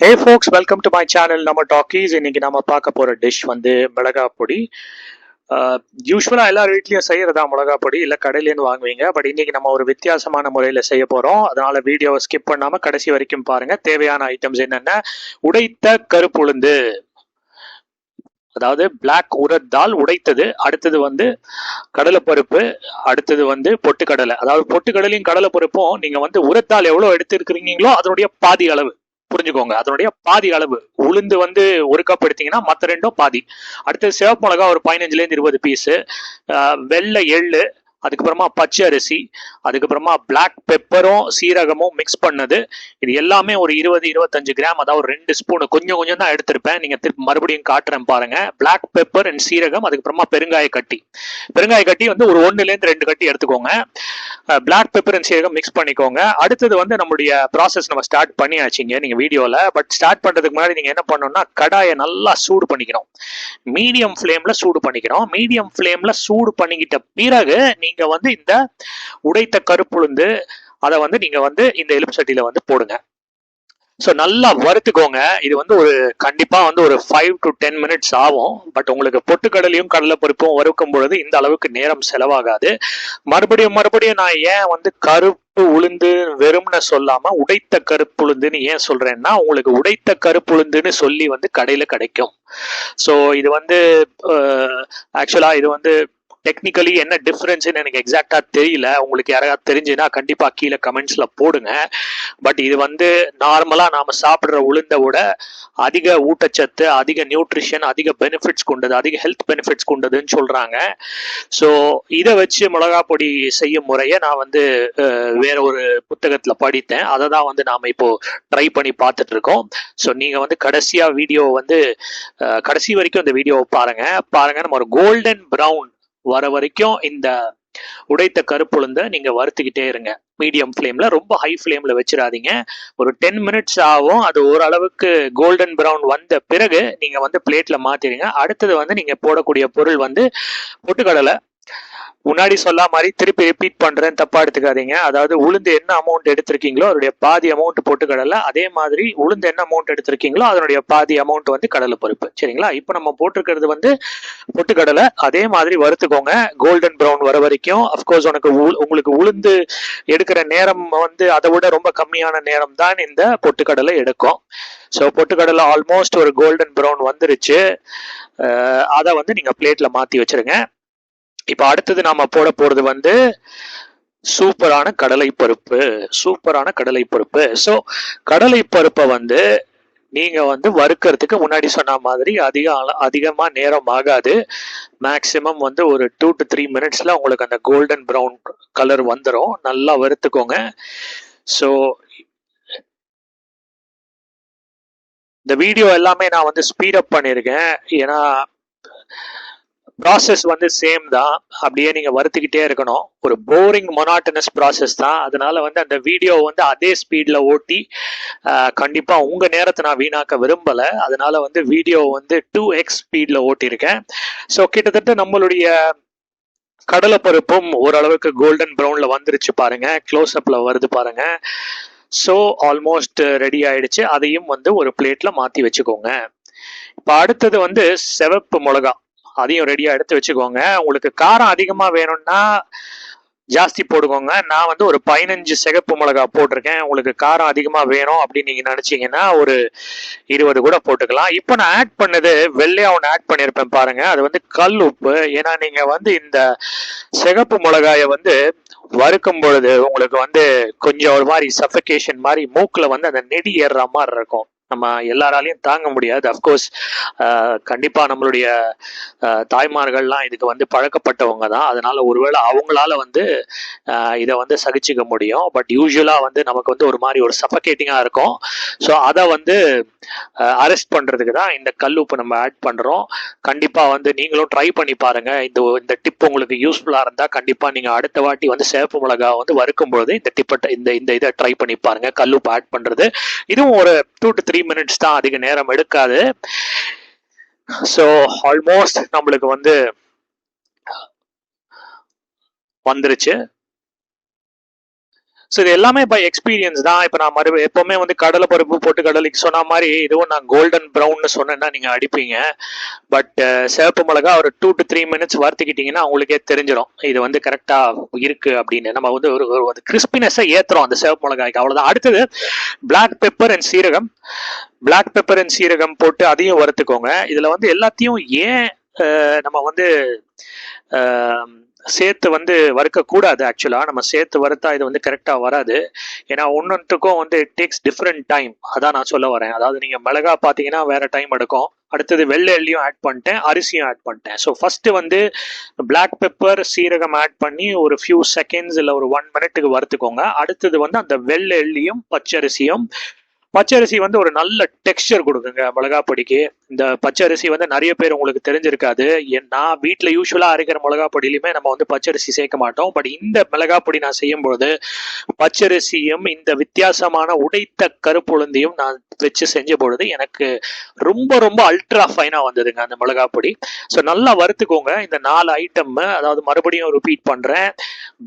Hey folks, welcome to my channel நம்ம talkies. இன்னைக்கு நம்ம பார்க்க போற டிஷ் வந்து மிளகா பொடி. யூஸ்வலா எல்லார் வீட்லயும் செய்யறதா மிளகா பொடி, இல்ல கடையிலேருந்து வாங்குவீங்க. பட் இன்னைக்கு நம்ம ஒரு வித்தியாசமான முறையில செய்ய போறோம். அதனால வீடியோவை ஸ்கிப் பண்ணாம கடைசி வரைக்கும் பாருங்க. தேவையான ஐட்டம்ஸ் என்னென்ன: உடைத்த கருப்புளுந்து, அதாவது பிளாக் உரத் தால் உடைத்தது. அடுத்தது வந்து கடலைப்பருப்பு. அடுத்தது வந்து பொட்டுக்கடலை. அதாவது பொட்டுக்கடலையும் கடலைப்பருப்பும் நீங்க வந்து உரத்தால் எவ்வளவு எடுத்துருக்கிறீங்களோ அதனுடைய பாதி அளவு புரிஞ்சுக்கோங்க. அதனுடைய பாதி அளவு. உளுந்து வந்து ஒரு கப் எடுத்தீங்கன்னா மற்ற ரெண்டும் பாதி. அடுத்தது சிவப்பு மிளகா ஒரு 15லேருந்து 20 பீஸு. வெள்ளை எள்ளு, அதுக்கப்புறமா பச்சை அரிசி, அதுக்கப்புறமா பிளாக் பெப்பரும் சீரகமும் மிக்ஸ் பண்ணது. இது எல்லாமே ஒரு 20-25 கிராம், அதாவது 2 ஸ்பூனு. கொஞ்சம் கொஞ்சம் தான் எடுத்திருப்பேன். நீங்க திருப்பி மறுபடியும் காட்டுறேன் பாருங்க. பிளாக் பெப்பர் அண்ட் சீரகம், அதுக்கப்புறமா பெருங்காய கட்டி. பெருங்காய கட்டி வந்து ஒரு 1லேருந்து 2 கட்டி எடுத்துக்கோங்க. பிளாக் பெப்பர் அண்ட் சீரகம் மிக்ஸ் பண்ணிக்கோங்க. அடுத்தது வந்து நம்மளுடைய ப்ராசஸ் நம்ம ஸ்டார்ட் பண்ணியாச்சுங்க நீங்க வீடியோல. பட் ஸ்டார்ட் பண்றதுக்கு முன்னாடி நீங்க என்ன பண்ணணும்னா, கடாயை நல்லா சூடு பண்ணிக்கணும். மீடியம் ஃப்ளேம்ல சூடு பண்ணிக்கணும். மீடியம் ஃப்ளேம்ல சூடு பண்ணிக்கிட்ட பிறகு நீங்க வந்து இந்த உடைத்த கருப்புளுந்து அதை வந்து நீங்க வந்து இந்த எலுப்பு சட்டியில வந்து போடுங்க. ஸோ நல்லா வறுத்துக்கோங்க. இது வந்து ஒரு கண்டிப்பா வந்து ஒரு 5 to 10 மினிட்ஸ் ஆகும். பட் உங்களுக்கு பொட்டுக்கடலையும் கடலைப்பருப்பும் வறுக்கும் பொழுது இந்த அளவுக்கு நேரம் செலவாகாது. மறுபடியும் நான் ஏன் வந்து கருப்பு உளுந்து வெறும்னு சொல்லாம உடைத்த கருப்புளுந்துன்னு ஏன் சொல்றேன்னா, உங்களுக்கு உடைத்த கருப்புளுந்துன்னு சொல்லி வந்து கடையில கிடைக்கும். ஸோ இது வந்து ஆக்சுவலா இது வந்து டெக்னிக்கலி என்ன டிஃபரன்ஸ்னு எனக்கு எக்ஸாக்டா தெரியல. உங்களுக்கு யாராவது தெரிஞ்சுன்னா கண்டிப்பா கீழே கமெண்ட்ஸ்ல போடுங்க. பட் இது வந்து நார்மலா நாம சாப்பிடுற உளுந்தை விட அதிக ஊட்டச்சத்து, அதிக நியூட்ரிஷன், அதிக பெனிஃபிட்ஸ் கொண்டது, அதிக ஹெல்த் பெனிஃபிட்ஸ் கொண்டதுன்னு சொல்றாங்க. ஸோ இதை வச்சு மிளகா பொடி செய்யும் முறையை நான் வந்து வேற ஒரு புத்தகத்துல படித்தேன். அதை தான் வந்து நாம இப்போ ட்ரை பண்ணி பார்த்துட்டு இருக்கோம். ஸோ நீங்க வந்து கடைசியா வீடியோ வந்து கடைசி வரைக்கும் இந்த வீடியோவை பாருங்க. நம்ம ஒரு கோல்டன் ப்ரௌன் வர வரைக்கும் இந்த உடைத்த கருப்புளுந்தை நீங்க வறுத்துக்கிட்டே இருங்க. மீடியம் ஃப்ளேம்ல, ரொம்ப ஹை ஃப்ளேம்ல வச்சிடாதீங்க. ஒரு 10 மினிட்ஸ் ஆகும். அது ஓரளவுக்கு கோல்டன் ப்ரௌன் வந்த பிறகு நீங்க வந்து பிளேட்ல மாத்திடுங்க. அடுத்தது வந்து நீங்க போடக்கூடிய பொருள் வந்து பொட்டுக்கடலை. முன்னாடி சொல்ல மாதிரி திருப்பி ரிப்பீட் பண்றேன், தப்பா எடுத்துக்காதீங்க. அதாவது உளுந்து என்ன அமௌண்ட் எடுத்திருக்கீங்களோ அதனுடைய பாதி அமௌண்ட் பொட்டுக்கடலை, அதே மாதிரி உளுந்து என்ன அமௌண்ட் எடுத்திருக்கீங்களோ அதனுடைய பாதி அமௌண்ட் வந்து கடலை பருப்பு. சரிங்களா? இப்போ நம்ம போட்டிருக்கிறது வந்து பொட்டுக்கடலை. அதே மாதிரி வறுத்துக்கோங்க கோல்டன் ப்ரௌன் வர வரைக்கும். அஃப்கோர்ஸ் உங்களுக்கு உளுந்து எடுக்கிற நேரம் வந்து அதை விட ரொம்ப கம்மியான நேரம் தான் இந்த பொட்டுக்கடலை எடுக்கும். ஸோ பொட்டுக்கடலை ஆல்மோஸ்ட் ஒரு கோல்டன் ப்ரௌன் வந்துருச்சு. அதை வந்து நீங்க பிளேட்ல மாத்தி வச்சிருங்க. இப்ப அடுத்தது நாம போட போறது வந்து சூப்பரான கடலை பருப்பு. ஸோ கடலை பருப்பை வந்து நீங்க வந்து வறுக்கிறதுக்கு முன்னாடி சொன்ன மாதிரி அதிகமா நேரம் ஆகாது. மேக்சிமம் வந்து ஒரு 2 to 3 மினிட்ஸ்ல உங்களுக்கு அந்த கோல்டன் ப்ரௌன் கலர் வந்துடும். நல்லா வறுத்துக்கோங்க. ஸோ இந்த வீடியோ எல்லாமே நான் வந்து ஸ்பீட் அப் பண்ணியிருக்கேன். ஏன்னா ப்ராசஸ் வந்து சேம் தான். அப்படியே நீங்க வறுத்துக்கிட்டே இருக்கணும். ஒரு போரிங் மொனாட்டனஸ் ப்ராசஸ் தான். அதனால வந்து அந்த வீடியோ வந்து அதே ஸ்பீட்ல ஓட்டி கண்டிப்பா உங்க நேரத்தை நான் வீணாக்க விரும்பல. அதனால வந்து வீடியோ வந்து 2x ஸ்பீட்ல ஓட்டியிருக்கேன். ஸோ கிட்டத்தட்ட நம்மளுடைய கடலைப்பருப்பும் ஓரளவுக்கு கோல்டன் ப்ரௌன்ல வந்துருச்சு பாருங்க. க்ளோஸ் அப்ல வருது பாருங்க. ஸோ ஆல்மோஸ்ட் ரெடி ஆயிடுச்சு. அதையும் வந்து ஒரு பிளேட்ல மாத்தி வச்சுக்கோங்க. இப்போ அடுத்தது வந்து சிவப்பு மிளகா, அதையும் ரெடியா எடுத்து வச்சுக்கோங்க. உங்களுக்கு காரம் அதிகமா வேணும்னா ஜாஸ்தி போட்டுக்கோங்க. நான் வந்து ஒரு 15 சிகப்பு மிளகா போட்டிருக்கேன். உங்களுக்கு காரம் அதிகமா வேணும் அப்படின்னு நீங்க நினைச்சீங்கன்னா ஒரு 20 கூட போட்டுக்கலாம். இப்போ நான் ஆட் பண்ணது வெள்ளையா ஒன்று ஆட் பண்ணியிருப்பேன் பாருங்க. அது வந்து கல் உப்பு. ஏன்னா நீங்க வந்து இந்த சிகப்பு மிளகாயை வந்து வறுக்கும் பொழுது உங்களுக்கு வந்து கொஞ்சம் ஒரு மாதிரி சஃபகேஷன் மாதிரி மூக்குல வந்து அந்த நெடி ஏறுற மாதிரி இருக்கும். நம்ம எல்லாராலையும் தாங்க முடியாது. அஃப்கோர்ஸ் கண்டிப்பா நம்மளுடைய தாய்மார்கள்லாம் இதுக்கு வந்து பழக்கப்பட்டவங்க தான். அதனால ஒருவேளை அவங்களால வந்து இதை வந்து சகிச்சுக்க முடியும். பட் யூஸ்வலா வந்து நமக்கு வந்து ஒரு மாதிரி ஒரு சஃபகேட்டிங்கா இருக்கும். ஸோ அதை வந்து அரெஸ்ட் பண்றதுக்கு தான் இந்த கல்லுப்பு நம்ம ஆட் பண்றோம். கண்டிப்பா வந்து நீங்களும் ட்ரை பண்ணி பாருங்க. இந்த டிப் உங்களுக்கு யூஸ்ஃபுல்லா இருந்தா கண்டிப்பா நீங்க அடுத்த வாட்டி வந்து சிவப்பு மிளகா வந்து வறுக்கும் பொழுது இந்த டிப்பை இந்த இதை ட்ரை பண்ணி பாருங்க. கல்லுப்பு ஆட் பண்றது இதுவும் ஒரு 2 to 3 மினிட்ஸ் தான், அதிக நேரம் எடுக்காது. ஸோ ஆல்மோஸ்ட் நம்மளுக்கு வந்து வந்துருச்சு. ஸோ இது எல்லாமே பை எக்ஸ்பீரியன்ஸ் தான். இப்போ நான் எப்பவுமே வந்து கடலை பருப்பு போட்டு கடலைக்கு சொன்ன மாதிரி இதுவும் நான் கோல்டன் ப்ரௌன்னு சொன்னேன்னா நீங்கள் அடிப்பீங்க. பட் சிவப்பு மிளகா ஒரு 2 to 3 minutes வறுத்துக்கிட்டிங்கன்னா உங்களுக்கே தெரிஞ்சிடும் இது வந்து கரெக்டாக இருக்குது அப்படின்னு. நம்ம வந்து ஒரு கிறிஸ்பினஸை ஏற்றுறோம் அந்த சிவப்பு மிளகாய்க்கு, அவ்வளோதான். அடுத்தது பிளாக் பெப்பர் அண்ட் சீரகம். பிளாக் பெப்பர் அண்ட் சீரகம் போட்டு அதையும் வறுத்துக்கோங்க. இதில் வந்து எல்லாத்தையும் ஏன் நம்ம வந்து சேர்த்து வந்து வறுக்கக்கூடாது, ஆக்சுவலாக நம்ம சேர்த்து வறுத்தா இது வந்து கரெக்டாக வராது. ஏன்னா ஒன்றுக்கும் வந்து இட் டேக்ஸ் டிஃப்ரெண்ட் டைம், அதான் நான் சொல்ல வரேன். அதாவது நீங்கள் மிளகா பார்த்தீங்கன்னா வேற டைம் எடுக்கும். அடுத்தது வெள்ளை எள்ளியும் ஆட் பண்ணிட்டேன், அரிசியும் ஆட் பண்ணிட்டேன். ஸோ ஃபஸ்ட்டு வந்து பிளாக் பெப்பர் சீரகம் ஆட் பண்ணி ஒரு ஃபியூ செகண்ட்ஸ் இல்லை ஒரு 1 minute வறுத்துக்கோங்க. அடுத்தது வந்து அந்த வெள்ளை எள்ளியும் பச்சரிசியும். பச்சரிசி வந்து ஒரு நல்ல டெக்ஸ்டர் கொடுக்குங்க மிளகா பொடிக்கு. இந்த பச்சரிசி வந்து நிறைய பேர் உங்களுக்கு தெரிஞ்சிருக்காது. நான் வீட்டில் யூஸ்வலாக அரைக்கிற மிளகா பொடியிலுமே நம்ம வந்து பச்சரிசி சேர்க்க மாட்டோம். பட் இந்த மிளகா பொடி நான் செய்யும் பொழுது பச்சரிசியும் இந்த வித்தியாசமான உடைத்த கருப்புளுந்தையும் நான் வச்சு செஞ்ச பொழுது எனக்கு ரொம்ப ரொம்ப அல்ட்ரா ஃபைனாக வந்ததுங்க அந்த மிளகா பொடி. ஸோ நல்லா வறுத்துக்கோங்க இந்த 4 ஐட்டம். அதாவது மறுபடியும் ரிப்பீட் பண்ணுறேன்,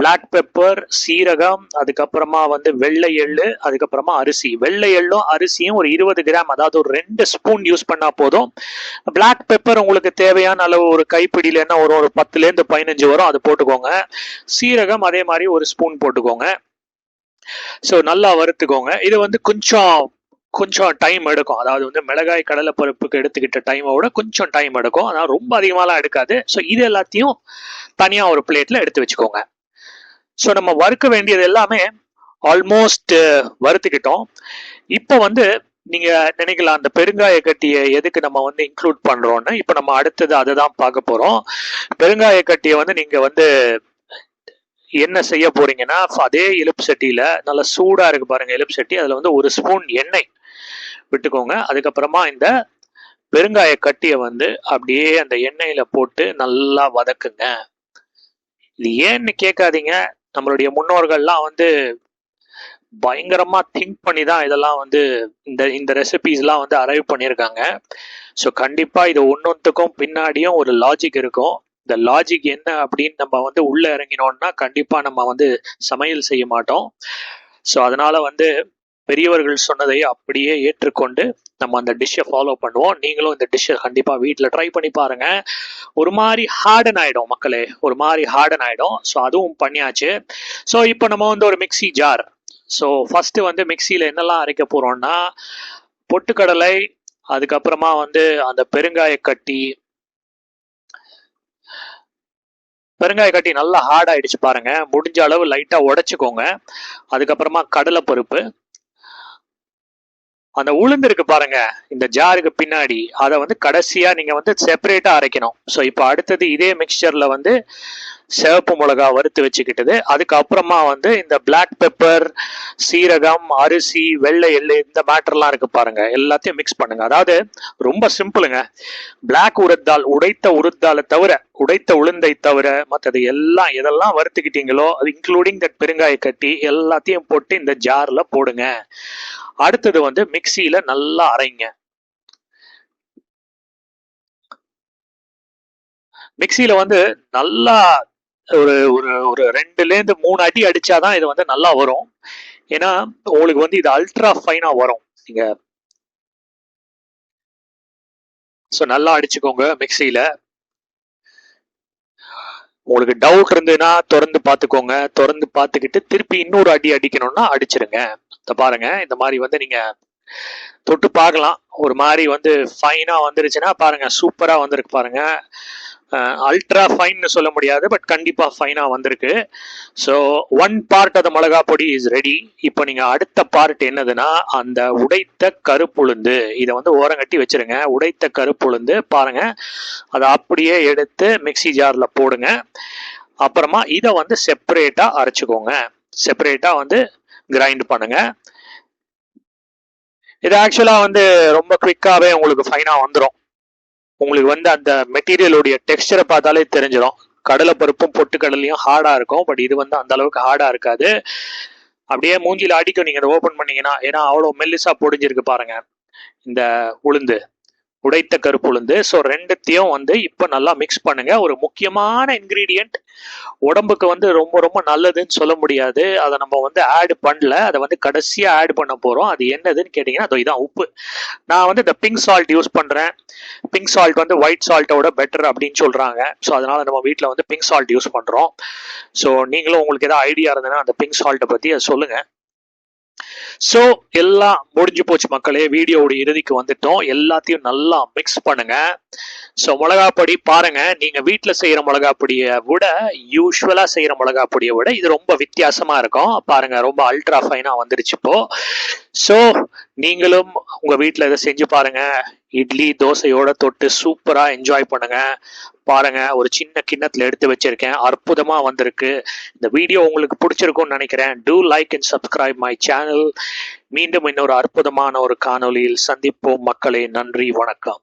பிளாக் பெப்பர், சீரகம், அதுக்கப்புறமா வந்து வெள்ளை எள்ளு, அதுக்கப்புறமா அரிசி. வெள்ளை எள்ளும் அரிசியும் ஒரு 20 கிராம், அதாவது ஒரு 2 ஸ்பூன் யூஸ் பண்ணா போதும். பிளாக் பெப்பர் உங்களுக்கு தேவையான அளவு ஒரு கைப்பிடியில என்ன ஒரு 10 to 15 வரும், அது போட்டுக்கோங்க. சீரகம் அதே மாதிரி ஒரு ஸ்பூன் போட்டுக்கோங்க. ஸோ நல்லா வறுத்துக்கோங்க. இது வந்து கொஞ்சம் டைம் எடுக்கும். அதாவது வந்து மிளகாய் கடலை பருப்புக்கு எடுத்துக்கிட்ட டைமை விட கொஞ்சம் டைம் எடுக்கும், ஆனால் ரொம்ப அதிகமாலாம் எடுக்காது. ஸோ இது எல்லாத்தையும் தனியாக ஒரு பிளேட்ல எடுத்து வச்சுக்கோங்க. ஸோ நம்ம வறுக்க வேண்டியது எல்லாமே ஆல்மோஸ்ட் வறுத்துக்கிட்டோம். இப்போ வந்து நீங்க நினைக்கலாம் அந்த பெருங்காய கட்டியை எதுக்கு நம்ம வந்து இன்க்ளூட் பண்றோம்னு. இப்போ நம்ம அடுத்தது அதை தான் பார்க்க போறோம். பெருங்காய கட்டியை வந்து நீங்க வந்து என்ன செய்ய போறீங்கன்னா, அதே எலுப்பு சட்டியில நல்லா சூடா இருக்கு பாருங்க எலுப்பு சட்டி, அதுல வந்து 1 ஸ்பூன் எண்ணெய் விட்டுக்கோங்க. அதுக்கப்புறமா இந்த பெருங்காய கட்டியை வந்து அப்படியே அந்த எண்ணெயில போட்டு நல்லா வதக்குங்க. இது ஏன்னு கேட்காதீங்க, நம்மளுடைய முன்னோர்கள்லாம் வந்து பயங்கரமா திங்க் பண்ணி தான் இதெல்லாம் வந்து இந்த ரெசிபிஸ்லாம் வந்து அரைவ் பண்ணியிருக்காங்க. ஸோ கண்டிப்பா இது ஒன்னொன்றுக்கும் பின்னாடியும் ஒரு லாஜிக் இருக்கும். இந்த லாஜிக் என்ன அப்படின்னு நம்ம வந்து உள்ள இறங்கினோம்னா கண்டிப்பா நம்ம வந்து சமையல் செய்ய மாட்டோம். ஸோ அதனால வந்து பெரியவர்கள் சொன்னதை அப்படியே ஏற்றுக்கொண்டு நம்ம அந்த டிஷ்ஷை ஃபாலோ பண்ணுவோம். நீங்களும் இந்த டிஷ்ஷை கண்டிப்பாக வீட்டில் ட்ரை பண்ணி பாருங்க. ஒரு மாதிரி ஹார்டன் ஆகிடும் மக்களே, ஒரு மாதிரி ஹார்டன் ஆகிடும். ஸோ அதுவும் பண்ணியாச்சு. ஸோ இப்போ நம்ம வந்து ஒரு மிக்சி ஜார். ஸோ ஃபர்ஸ்ட் வந்து மிக்சியில் என்னெல்லாம் அரைக்க போகிறோம்னா, பொட்டுக்கடலை, அதுக்கப்புறமா வந்து அந்த பெருங்காய கட்டி நல்லா ஹார்ட் ஆயிடுச்சு பாருங்க, முடிஞ்ச அளவு லைட்டா உடைச்சுக்கோங்க. அதுக்கப்புறமா கடலை பருப்பு, அந்த உளுந்து இருக்கு பாருங்க இந்த ஜாருக்கு பின்னாடி, அதை வந்து கடைசியா நீங்க வந்து செப்பரேட்டா அரைக்கணும். ஸோ இப்போ அடுத்தது இதே மிக்சர்ல வந்து சிவப்பு மிளகா வறுத்து வச்சுக்கிட்டது, அதுக்கப்புறமா வந்து இந்த பிளாக் பெப்பர், சீரகம், அரிசி, வெள்ளை எள்ளு, இந்த மேட்டர்லாம் இருக்கு பாருங்க, எல்லாத்தையும் மிக்ஸ் பண்ணுங்க. அதாவது ரொம்ப சிம்பிளுங்க. பிளாக் உருத்தால், உடைத்த உருத்தாலை தவிர, உடைத்த உளுந்தை தவிர மற்றது எல்லாம் எதெல்லாம் வறுத்துக்கிட்டீங்களோ அது இன்க்ளூடிங் தட் பெருங்காய கட்டி எல்லாத்தையும் போட்டு இந்த ஜார்ல போடுங்க. அடுத்தது வந்து மிக்சியில நல்லா அரைங்க. மிக்சியில வந்து நல்லா ஒரு ஒரு ஒரு 2 to 3 அடி அடிச்சாதான் இது வந்து நல்லா வரும். ஏன்னா உங்களுக்கு வந்து இது அல்ட்ரா ஃபைனா வரும். நீங்க ஸோ நல்லா அடிச்சுக்கோங்க மிக்சியில. உங்களுக்கு டவுட் இருந்ததுன்னா திறந்து பார்த்துக்கோங்க. திறந்து பார்த்துக்கிட்டு திருப்பி இன்னொரு அடி அடிக்கணும்னா அடிச்சிருங்க. பாருங்க இந்த மாதிரி வந்து நீங்க தொட்டு பார்க்கலாம். ஒரு மாதிரி வந்து ஃபைனா வந்துருச்சுன்னா பாருங்க, சூப்பரா வந்திருக்கு பாருங்க. அல்ட்ரா ஃபைன்னு சொல்ல முடியாது, பட் கண்டிப்பா ஃபைனா வந்திருக்கு. ஸோ 1 part ஆஃப் த மிளகா பொடி இஸ் ரெடி. இப்போ நீங்க அடுத்த பார்ட் என்னதுன்னா, அந்த உடைத்த கருப்புளுந்து, இதை வந்து ஓரங்கட்டி வச்சிருங்க. உடைத்த கருப்புளுந்து பாருங்க, அதை அப்படியே எடுத்து மிக்சி ஜார்ல போடுங்க. அப்புறமா இதை வந்து செப்பரேட்டா அரைச்சுக்கோங்க. செப்பரேட்டா வந்து கிரைண்ட் பண்ணுங்க. இது ஆக்சுவலா வந்து ரொம்ப குவிக்காவே உங்களுக்கு ஃபைனா வந்துடும். உங்களுக்கு வந்து அந்த மெட்டீரியலுடைய டெக்ஸ்டரை பார்த்தாலே தெரிஞ்சிடும். கடலை பருப்பும் பொட்டுக்கடலையும் ஹார்டா இருக்கும், பட் இது வந்து அந்த அளவுக்கு ஹார்டா இருக்காது. அப்படியே மூஞ்சில அடிக்கும் நீங்க அதை ஓபன் பண்ணீங்கன்னா. ஏன்னா அவ்வளோ மெல்லிசா பொடிஞ்சிருக்கு பாருங்க இந்த உளுந்து. உடைத்த கருப்புளுந்து. ஸோ ரெண்டுத்தையும் வந்து இப்போ நல்லா மிக்ஸ் பண்ணுங்க. ஒரு முக்கியமான இன்கிரீடியன்ட், உடம்புக்கு வந்து ரொம்ப ரொம்ப நல்லதுன்னு சொல்ல முடியாது, அதை நம்ம வந்து ஆட் பண்ணல, அதை வந்து கடைசியா ஆட் பண்ண போறோம். அது என்னதுன்னு கேட்டீங்கன்னா அதோ இதான் உப்பு. நான் வந்து இந்த பிங்க் சால்ட் யூஸ் பண்றேன். பிங்க் சால்ட் வந்து ஒயிட் சால்ட்டோட பெட்டர் அப்படின்னு சொல்றாங்க. ஸோ அதனால நம்ம வீட்டில் வந்து பிங்க் சால்ட் யூஸ் பண்றோம். ஸோ நீங்களும் உங்களுக்கு ஏதாவது ஐடியா இருந்ததுன்னா அந்த பிங்க் சால்ட்டை பத்தி அதை சொல்லுங்க. ஸோ எல்லாம் முடிஞ்சு போச்சு மக்களே. வீடியோவோட இறுதிக்கு வந்துட்டோம். எல்லாத்தையும் நல்லா மிக்ஸ் பண்ணுங்க. ஸோ மிளகாப்பொடி பாருங்க, நீங்க வீட்டில் செய்யற மிளகாப்பொடியை விட யூஸ்வலா செய்யற மிளகாப்பொடியை விட இது ரொம்ப வித்தியாசமா இருக்கும். பாருங்க, ரொம்ப அல்ட்ரா ஃபைனா வந்துருச்சு இப்போ. ஸோ நீங்களும் உங்க வீட்டில் இதை செஞ்சு பாருங்க. இட்லி தோசையோட தொட்டு சூப்பரா என்ஜாய் பண்ணுங்க. பாருங்க, ஒரு சின்ன கிண்ணத்துல எடுத்து வச்சிருக்கேன், அற்புதமா வந்திருக்கு. இந்த வீடியோ உங்களுக்கு பிடிச்சிருக்கும்னு நினைக்கிறேன். Do like and subscribe my channel. மீண்டும் இன்னொரு அற்புதமான ஒரு காணொளியில் சந்திப்போம் மக்களே. நன்றி, வணக்கம்.